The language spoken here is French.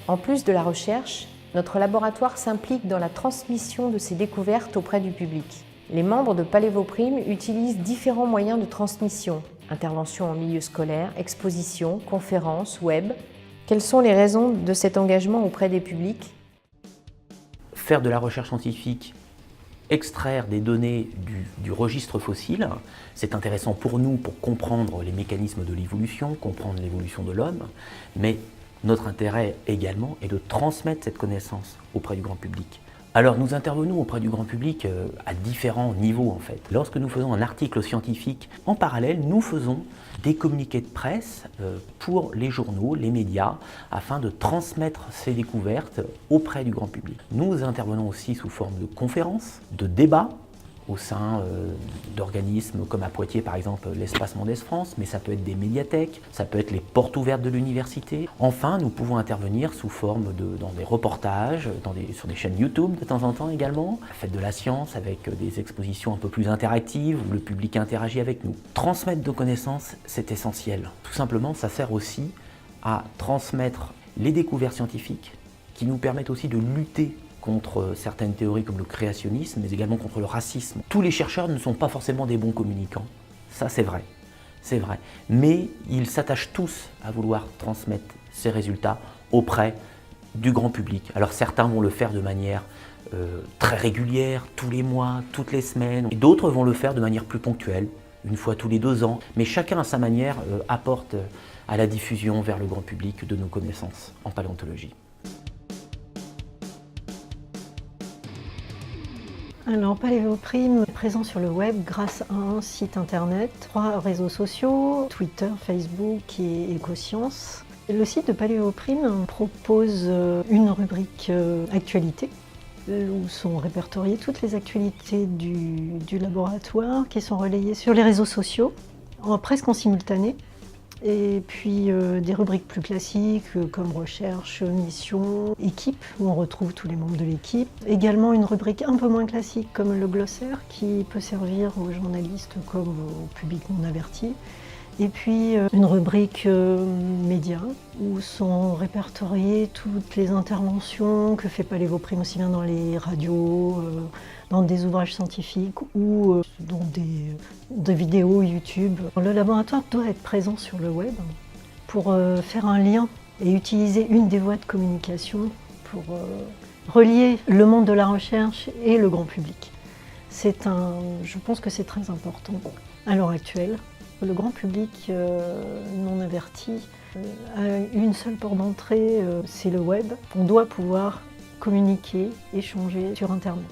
En plus de la recherche, notre laboratoire s'implique dans la transmission de ses découvertes auprès du public. Les membres de Palévoprime utilisent différents moyens de transmission, interventions en milieu scolaire, expositions, conférences, web. Quelles sont les raisons de cet engagement auprès des publics ? Faire de la recherche scientifique, extraire des données du registre fossile, c'est intéressant pour nous pour comprendre les mécanismes de l'évolution, comprendre l'évolution de l'homme, mais notre intérêt également est de transmettre cette connaissance auprès du grand public. Alors nous intervenons auprès du grand public à différents niveaux en fait. Lorsque nous faisons un article scientifique, en parallèle, nous faisons des communiqués de presse pour les journaux, les médias, afin de transmettre ces découvertes auprès du grand public. Nous intervenons aussi sous forme de conférences, de débats, au sein d'organismes comme à Poitiers par exemple l'Espace Mendès France, mais ça peut être des médiathèques, ça peut être les portes ouvertes de l'université. Enfin, nous pouvons intervenir sous forme dans des reportages, sur des chaînes YouTube de temps en temps également. La Fête de la Science avec des expositions un peu plus interactives où le public interagit avec nous. Transmettre nos connaissances, c'est essentiel. Tout simplement, ça sert aussi à transmettre les découvertes scientifiques qui nous permettent aussi de lutter contre certaines théories comme le créationnisme, mais également contre le racisme. Tous les chercheurs ne sont pas forcément des bons communicants, ça c'est vrai, mais ils s'attachent tous à vouloir transmettre ces résultats auprès du grand public. Alors certains vont le faire de manière très régulière, tous les mois, toutes les semaines, et d'autres vont le faire de manière plus ponctuelle, une fois tous les 2 ans, mais chacun à sa manière apporte à la diffusion vers le grand public de nos connaissances en paléontologie. Alors Palévoprime est présent sur le web grâce à un site internet, 3 réseaux sociaux, Twitter, Facebook et Ecosciences. Le site de Palévoprime propose une rubrique actualité où sont répertoriées toutes les actualités du laboratoire qui sont relayées sur les réseaux sociaux, presque en simultané. Et puis des rubriques plus classiques comme recherche, mission, équipe, où on retrouve tous les membres de l'équipe. Également une rubrique un peu moins classique comme le glossaire qui peut servir aux journalistes comme au public non averti. Et puis une rubrique médias où sont répertoriées toutes les interventions que fait Palévoprime aussi bien dans les radios, dans des ouvrages scientifiques ou dans des vidéos YouTube. Le laboratoire doit être présent sur le web pour faire un lien et utiliser une des voies de communication pour relier le monde de la recherche et le grand public. Je pense que c'est très important à l'heure actuelle. Le grand public non averti a une seule porte d'entrée, c'est le web. On doit pouvoir communiquer, échanger sur Internet.